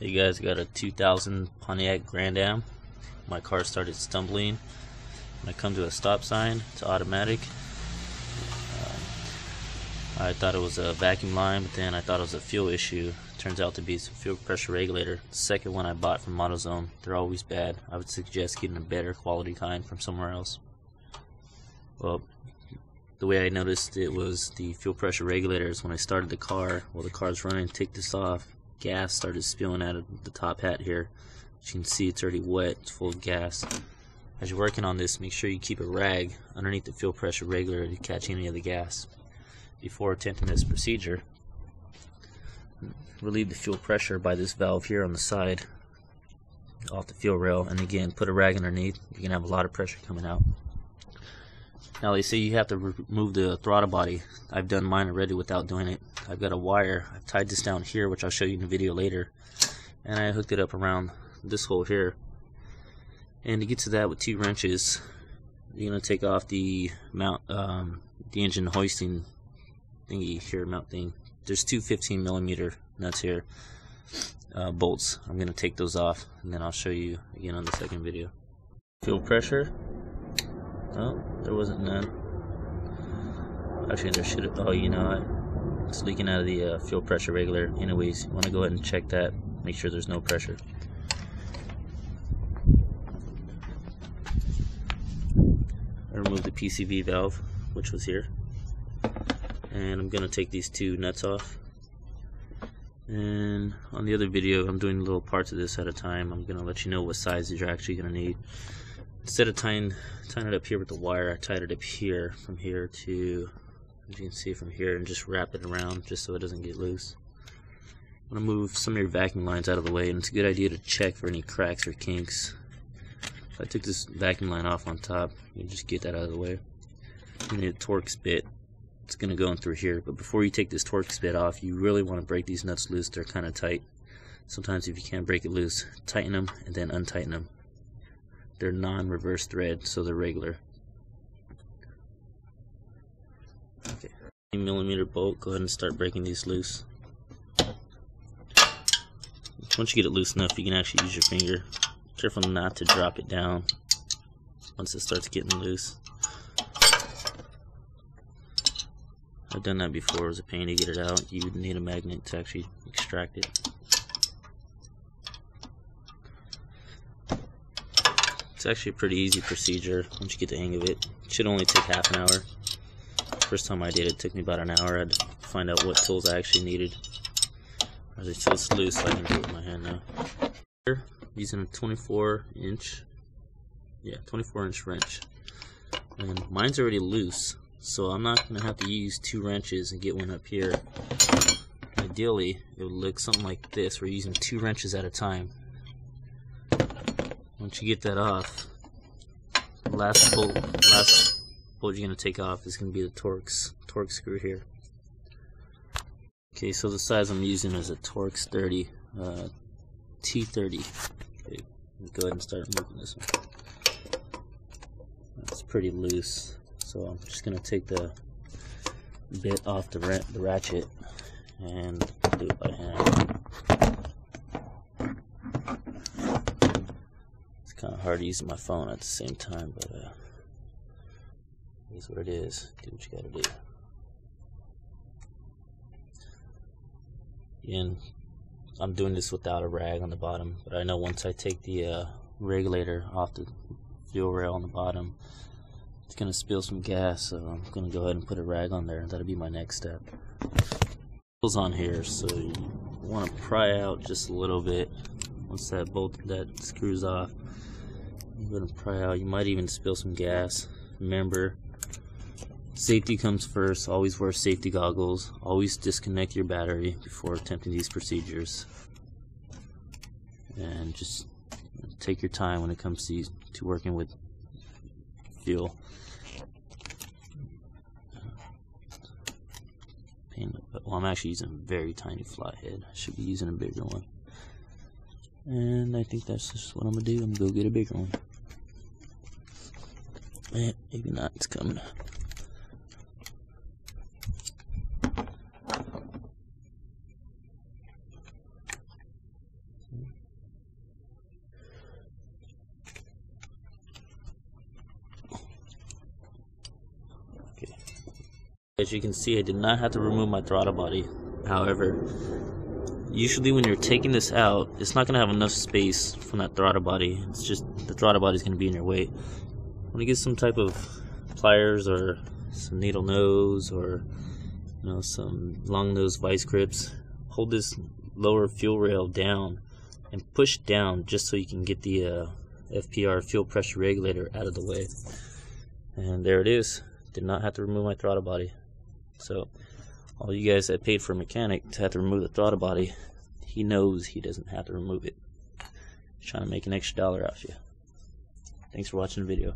Hey guys, got a 2000 Pontiac Grandam. My car started stumbling. When I come to a stop sign, it's automatic. I thought it was a vacuum line, but then I thought it was a fuel issue. Turns out to be some fuel pressure regulator. The second one I bought from AutoZone. They're always bad. I would suggest getting a better quality kind from somewhere else. Well, the way I noticed it was the fuel pressure regulators. When I started the car, while the car's running, take this off, gas started spilling out of the top hat here. As you can see, it's already wet, it's full of gas. As you're working on this, make sure you keep a rag underneath the fuel pressure regulator to catch any of the gas. Before attempting this procedure, relieve the fuel pressure by this valve here on the side off the fuel rail, and again put a rag underneath. You're gonna have a lot of pressure coming out. Now they say you have to remove the throttle body. I've done mine already without doing it. I've got a wire. I've tied this down here, which I'll show you in the video later, and I hooked it up around this hole here. And to get to that with 2 wrenches, you're gonna take off the mount, the engine hoisting thingy here, mount thing. There's 2 15mm nuts here, bolts. I'm gonna take those off, and then I'll show you again on the second video. Fuel pressure. Oh, there wasn't none. Actually, there should have. Oh, you know, it's leaking out of the fuel pressure regulator. Anyways, you want to go ahead and check that. Make sure there's no pressure. I removed the PCV valve, which was here, and I'm gonna take these 2 nuts off. And on the other video, I'm doing little parts of this at a time. I'm gonna let you know what sizes you're actually gonna need. Instead of tying it up here with the wire, I tied it up here, from here to, as you can see, from here, and just wrap it around just so it doesn't get loose. I'm going to move some of your vacuum lines out of the way, and it's a good idea to check for any cracks or kinks. So I took this vacuum line off on top. You just get that out of the way. You need a Torx bit. It's going to go in through here, but before you take this Torx bit off, you really want to break these nuts loose. They're kind of tight. Sometimes if you can't break it loose, tighten them and then untighten them. They're non-reverse thread, so they're regular. Okay, 15mm bolt. Go ahead and start breaking these loose. Once you get it loose enough, you can actually use your finger. Careful not to drop it down once it starts getting loose. I've done that before. It was a pain to get it out. You would need a magnet to actually extract it. It's actually a pretty easy procedure once you get the hang of it. It should only take half an hour. First time I did it, took me about an hour. I had to find out what tools I actually needed. As I said, it's loose, so I can do it with my hand now. Here, using a 24-inch wrench. And mine's already loose, so I'm not going to have to use 2 wrenches and get one up here. Ideally, it would look something like this. We're using 2 wrenches at a time. Once you get that off, the last bolt you're going to take off is going to be the Torx screw here. Okay, so the size I'm using is a Torx 30 T30. Okay, go ahead and start moving this one. It's pretty loose, so I'm just going to take the bit off the ratchet and do it by hand. Kind of hard to use my phone at the same time, but it is what it is. Do what you gotta do. Again, I'm doing this without a rag on the bottom, but I know once I take the regulator off the fuel rail on the bottom, it's gonna spill some gas, so I'm gonna go ahead and put a rag on there. That'll be my next step. It's on here, so you want to pry out just a little bit. Once that screws off, you're going to pry out. You might even spill some gas. Remember, safety comes first. Always wear safety goggles. Always disconnect your battery before attempting these procedures. And just take your time when it comes to working with fuel. Well, I'm actually using a very tiny flathead. I should be using a bigger one. And I think that's just what I'm going to do. I'm going to go get a bigger one. Maybe not. It's coming. As you can see, I did not have to remove my throttle body. However, usually when you're taking this out, it's not going to have enough space from that throttle body. It's just the throttle body is going to be in your way. When you get some type of pliers or some needle nose or some long nose vice grips, hold this lower fuel rail down and push down just so you can get the FPR fuel pressure regulator out of the way. And there it is. Did not have to remove my throttle body. So all you guys that paid for a mechanic to have to remove the throttle body, he knows he doesn't have to remove it. He's trying to make an extra $1 off you. Thanks for watching the video.